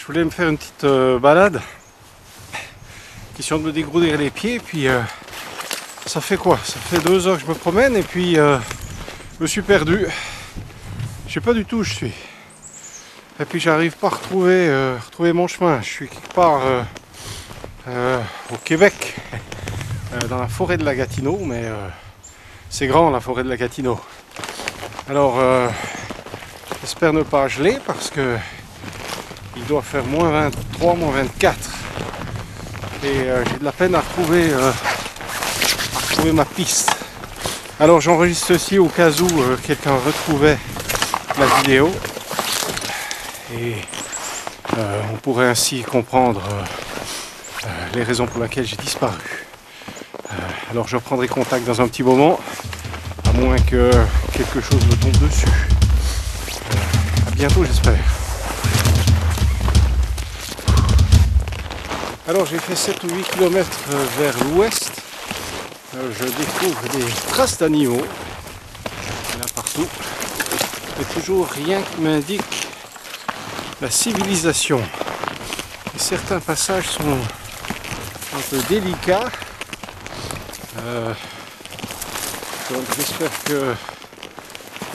Je voulais me faire une petite balade. Question de me dégroudir les pieds. Puis ça fait quoi? Ça fait 2 heures que je me promène et puis je me suis perdu. Je sais pas du tout où je suis. Et puis j'arrive pas à retrouver mon chemin. Je suis quelque part au Québec, dans la forêt de la Gatineau, mais c'est grand la forêt de la Gatineau. Alors j'espère ne pas geler parce que il doit faire moins 23, moins 24. Et j'ai de la peine à retrouver ma piste. Alors j'enregistre ceci au cas où quelqu'un retrouvait la vidéo. Et on pourrait ainsi comprendre les raisons pour lesquelles j'ai disparu. Alors je reprendrai contact dans un petit moment, à moins que quelque chose me tombe dessus. À bientôt j'espère. Alors j'ai fait 7 ou 8 km vers l'ouest. Je découvre des traces d'animaux. Il y en a partout. Mais toujours rien qui m'indique la civilisation. Et certains passages sont un peu délicats. Donc j'espère que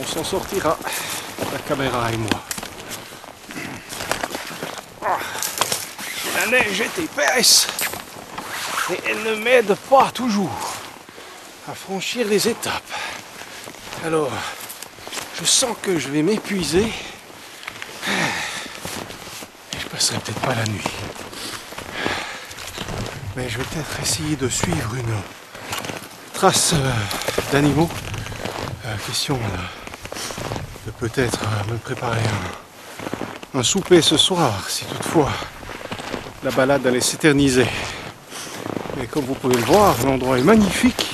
on s'en sortira, la caméra et moi. La neige est épaisse et elle ne m'aide pas toujours à franchir les étapes. Alors, je sens que je vais m'épuiser. Je passerai peut-être pas la nuit. Mais je vais peut-être essayer de suivre une trace d'animaux. Question de peut-être me préparer un souper ce soir, si toutefois la balade allait s'éterniser. Mais comme vous pouvez le voir, l'endroit est magnifique.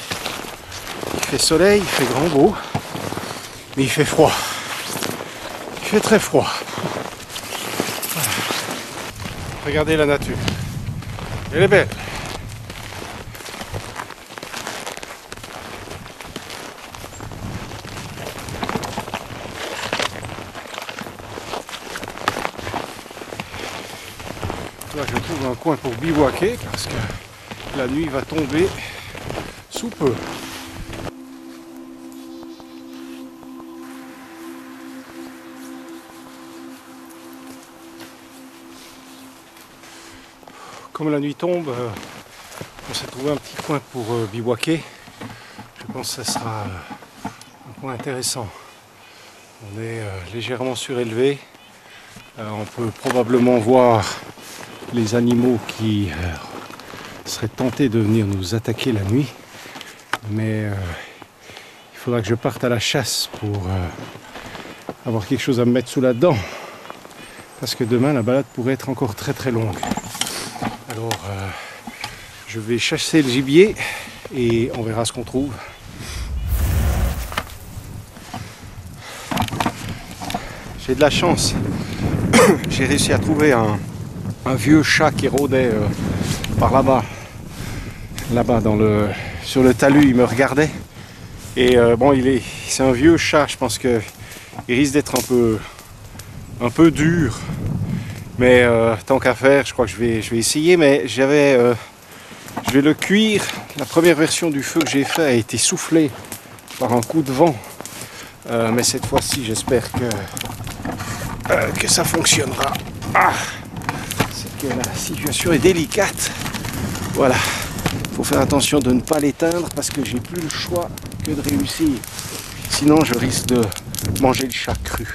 Il fait soleil, il fait grand beau, mais il fait froid. Il fait très froid. Voilà. Regardez la nature. Elle est belle. Là, je trouve un coin pour bivouaquer parce que la nuit va tomber sous peu. Comme la nuit tombe, on s'est trouvé un petit coin pour bivouaquer. Je pense que ce sera un coin intéressant. On est légèrement surélevé. On peut probablement voir les animaux qui seraient tentés de venir nous attaquer la nuit. Mais il faudra que je parte à la chasse pour avoir quelque chose à me mettre sous la dent. Parce que demain, la balade pourrait être encore très très longue. Alors, je vais chasser le gibier et on verra ce qu'on trouve. J'ai de la chance. J'ai réussi à trouver un vieux chat qui rôdait par là-bas. Là-bas, sur le talus, il me regardait. Et bon, c'est un vieux chat, je pense qu'il risque d'être un peu dur. Mais tant qu'à faire, je crois que je vais essayer. Mais je vais le cuire. La première version du feu que j'ai fait a été soufflée par un coup de vent. Mais cette fois-ci, j'espère que ça fonctionnera. C'est que la situation est délicate. Voilà. Il faut faire attention de ne pas l'éteindre parce que j'ai plus le choix que de réussir. Sinon, je risque de manger le chat cru.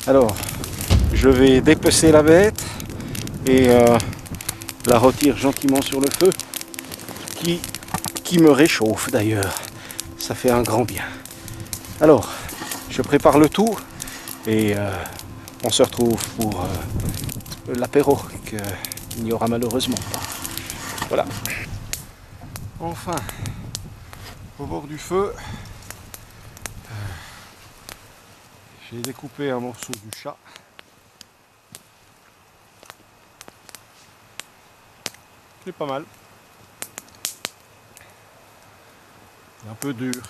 Alors, je vais dépecer la bête et la retirer gentiment sur le feu qui me réchauffe d'ailleurs. Ça fait un grand bien. Alors, je prépare le tout et on se retrouve pour l'apéro qu'il n'y aura malheureusement pas. Voilà. Enfin, au bord du feu, j'ai découpé un morceau du chat. C'est pas mal. Un peu dur.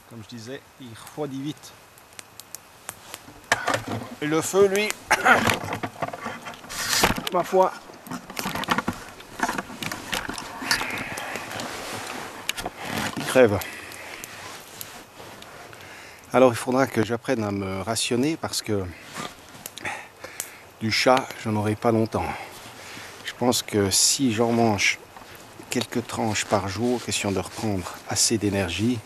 Comme je disais, il refroidit vite. Et le feu, lui, ma foi, il crève. Alors il faudra que j'apprenne à me rationner parce que du chat, j'en aurai pas longtemps. Je pense que si j'en mange quelques tranches par jour, question de reprendre assez d'énergie,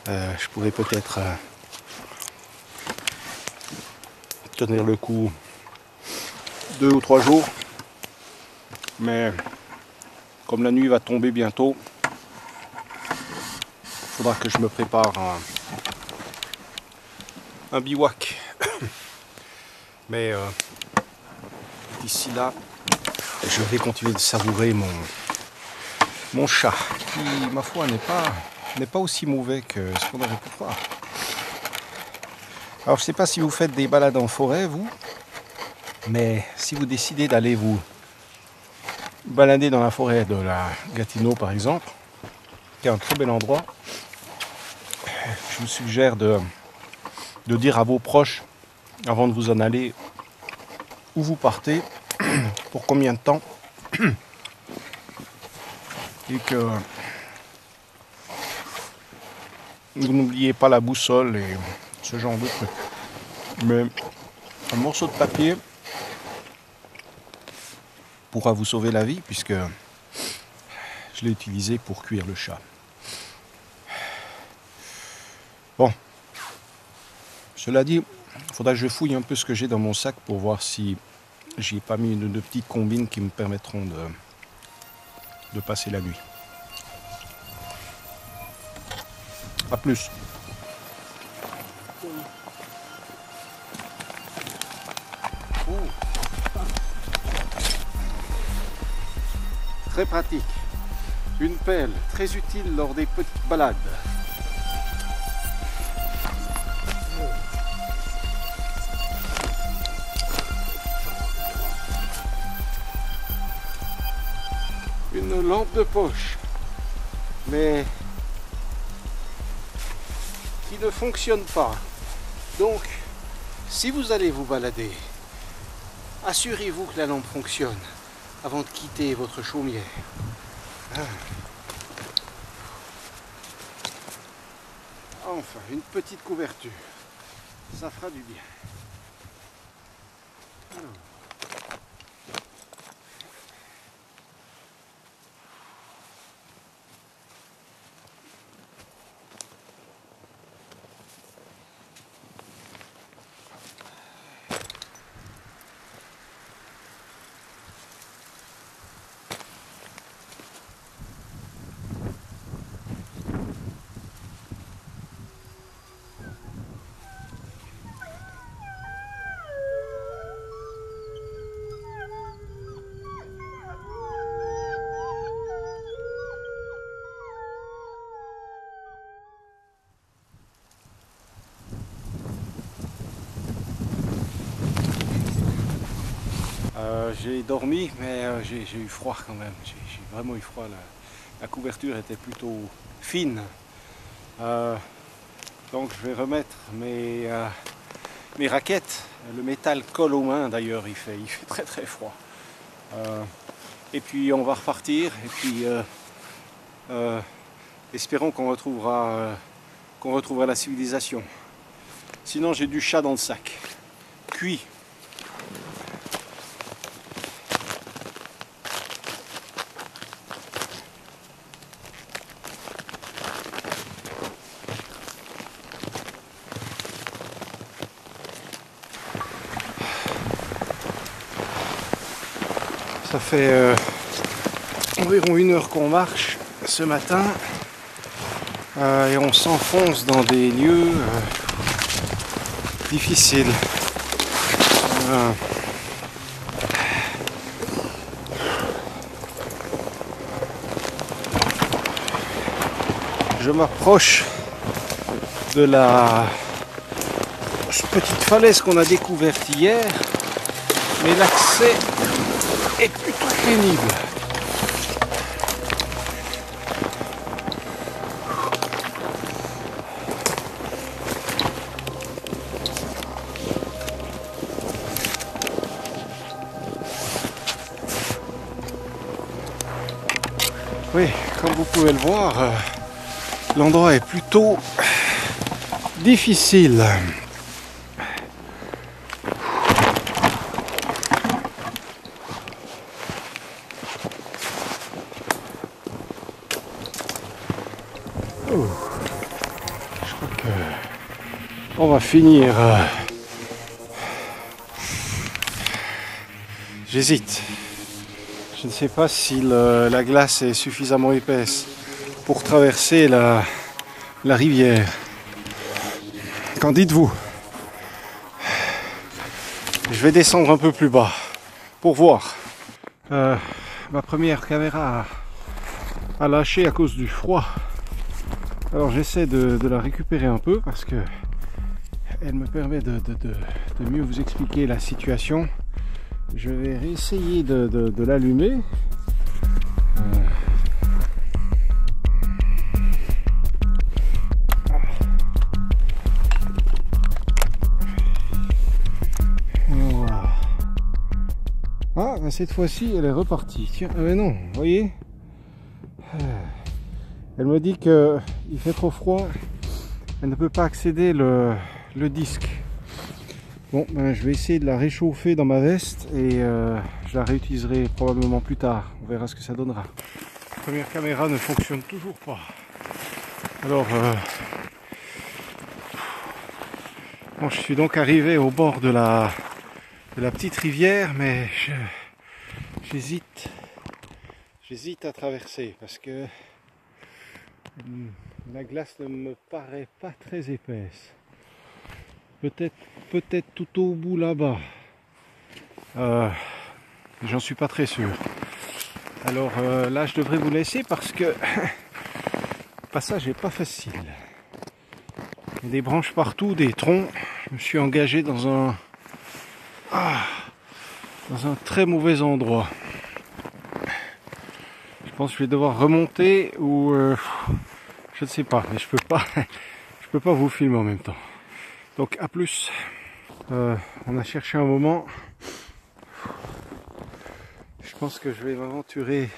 je pourrais peut-être tenir le coup 2 ou 3 jours. Mais comme la nuit va tomber bientôt, il faudra que je me prépare un bivouac. Mais d'ici là, je vais continuer de savourer mon chat, qui, ma foi, n'est pas aussi mauvais que ce qu'on aurait pu croire. Alors, je ne sais pas si vous faites des balades en forêt, vous, mais si vous décidez d'aller vous balader dans la forêt de la Gatineau, par exemple, qui est un très bel endroit, je vous suggère de dire à vos proches, avant de vous en aller, où vous partez, pour combien de temps, et que vous n'oubliez pas la boussole et ce genre de trucs. Mais un morceau de papier pourra vous sauver la vie puisque je l'ai utilisé pour cuire le chat. Bon, cela dit, il faudra que je fouille un peu ce que j'ai dans mon sac pour voir si j'y ai pas mis de petites combines qui me permettront de passer la nuit. A plus. Très pratique. Une pelle, très utile lors des petites balades. Une lampe de poche, mais qui ne fonctionne pas. Donc, si vous allez vous balader, assurez-vous que la lampe fonctionne avant de quitter votre chaumière. Enfin, une petite couverture, ça fera du bien. Alors. J'ai dormi, mais j'ai eu froid quand même. J'ai vraiment eu froid. La couverture était plutôt fine. Donc je vais remettre mes raquettes. Le métal colle aux mains d'ailleurs, il fait très très froid. Et puis on va repartir. Et puis espérons qu'on retrouvera la civilisation. Sinon j'ai du chat dans le sac. Cuit. Ça fait environ 1 heure qu'on marche ce matin et on s'enfonce dans des lieux difficiles. Je m'approche de la petite falaise qu'on a découverte hier, mais l'accès est plutôt pénible. Oui, comme vous pouvez le voir, l'endroit est plutôt difficile. Oh, je crois que on va finir. J'hésite. Je ne sais pas si la glace est suffisamment épaisse pour traverser la rivière. Qu'en dites-vous? Je vais descendre un peu plus bas pour voir. Ma première caméra a lâché à cause du froid. Alors j'essaie de la récupérer un peu parce que elle me permet de mieux vous expliquer la situation. Je vais réessayer de l'allumer. Voilà. Ah, cette fois-ci, elle est repartie. Tiens, mais non, vous voyez. Elle me dit que il fait trop froid. Elle ne peut pas accéder le disque. Bon, ben, je vais essayer de la réchauffer dans ma veste et je la réutiliserai probablement plus tard. On verra ce que ça donnera. La première caméra ne fonctionne toujours pas. Alors, bon, je suis donc arrivé au bord de la petite rivière, mais j'hésite à traverser parce que la glace ne me paraît pas très épaisse. Peut-être tout au bout là-bas. J'en suis pas très sûr. Alors là, je devrais vous laisser parce que le passage n'est pas facile. Il y a des branches partout, des troncs. Je me suis engagé dans un très mauvais endroit. Je pense que je vais devoir remonter ou je ne sais pas, mais je peux pas vous filmer en même temps. Donc à plus. On a cherché un moment. Je pense que je vais m'aventurer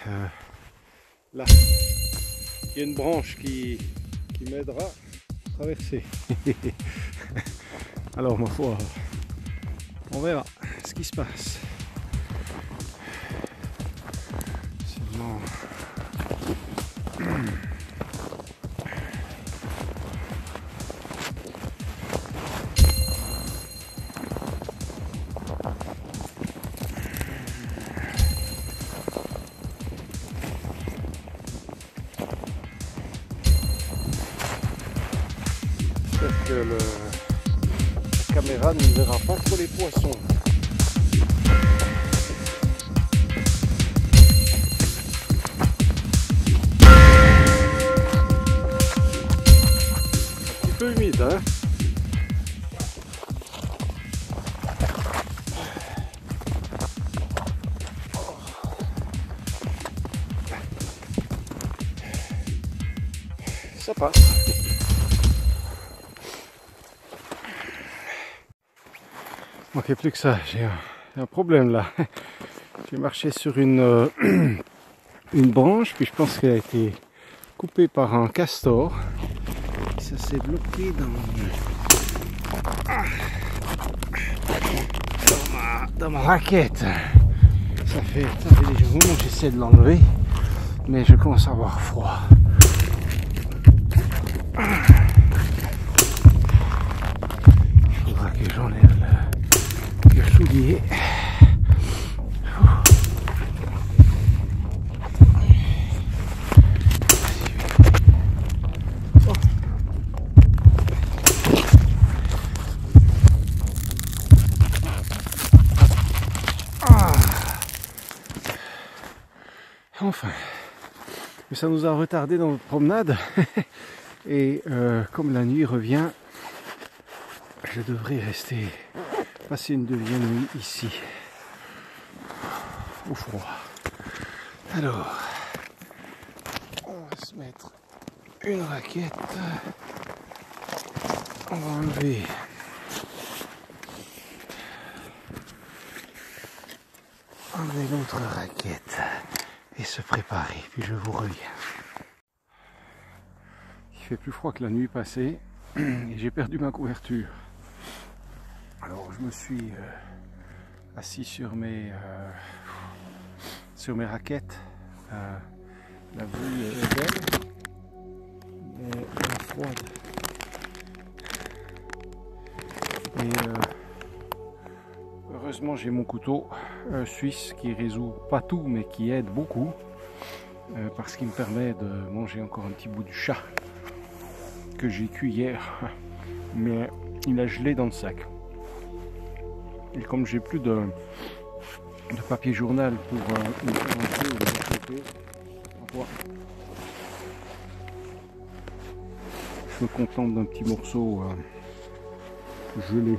là. Il y a une branche qui m'aidera à traverser. Alors ma foi, on verra ce qui se passe. Seulement... J'espère que la caméra ne verra pas trop les poissons. Un petit peu humide, hein? Ça passe. Il manquait plus que ça, j'ai un problème là. J'ai marché sur une branche, puis je pense qu'elle a été coupée par un castor. Ça s'est bloqué dans ma raquette. Ça fait déjà un moment que j'essaie de l'enlever, mais je commence à avoir froid. Il faudra que j'enlève le soulier. Enfin, mais ça nous a retardé dans notre promenade et comme la nuit revient, je devrais passer une deuxième nuit ici au froid. Alors, on va se mettre une raquette, on va enlever l'autre raquette. et se préparer, puis je vous reviens. Il fait plus froid que la nuit passée et j'ai perdu ma couverture. Alors je me suis assis sur mes raquettes. La vue est belle, mais elle est froide. Et heureusement j'ai mon couteau suisse qui résout pas tout mais qui aide beaucoup parce qu'il me permet de manger encore un petit bout du chat que j'ai cuit hier, mais il a gelé dans le sac. Et comme j'ai plus de papier journal pour me faire un peu de je me contente d'un petit morceau gelé,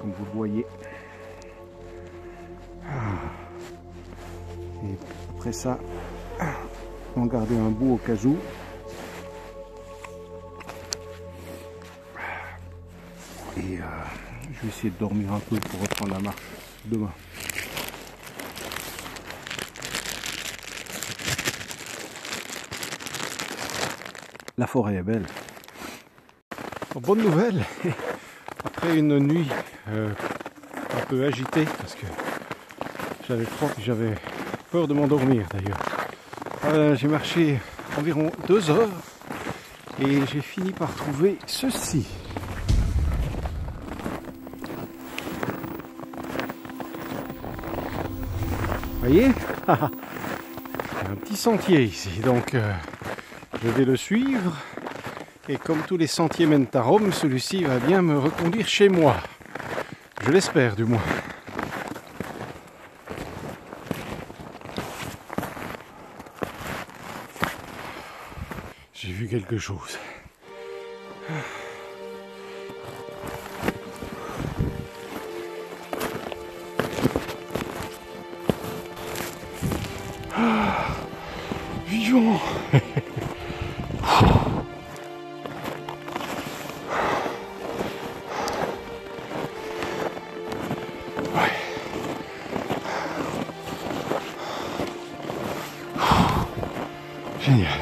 comme vous le voyez. Et après ça, on va garder un bout au cas où. Et je vais essayer de dormir un peu pour reprendre la marche demain. La forêt est belle. Bonne nouvelle, après une nuit un peu agitée, parce que j'avais froid et j'avais peur de m'endormir d'ailleurs. J'ai marché environ 2 heures et j'ai fini par trouver ceci. Vous voyez, un petit sentier ici, donc je vais le suivre. Et comme tous les sentiers mènent à Rome, celui-ci va bien me reconduire chez moi. Je l'espère du moins. J'ai vu quelque chose. Vivant. Génial.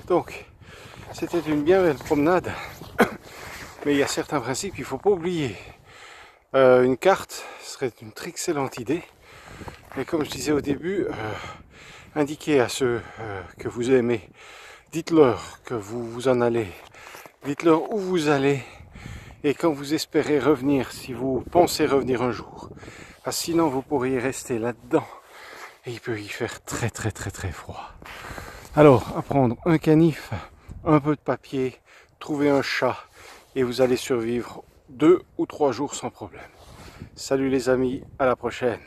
Donc, c'était une bien belle promenade, mais il y a certains principes qu'il ne faut pas oublier. Une carte serait une très excellente idée, et comme je disais au début, indiquez à ceux que vous aimez, dites-leur que vous en allez, dites-leur où vous allez, et quand vous espérez revenir, si vous pensez revenir un jour, parce que sinon vous pourriez rester là-dedans. Et il peut y faire très froid. Alors, à prendre un canif, un peu de papier, trouver un chat et vous allez survivre 2 ou 3 jours sans problème. Salut les amis, à la prochaine.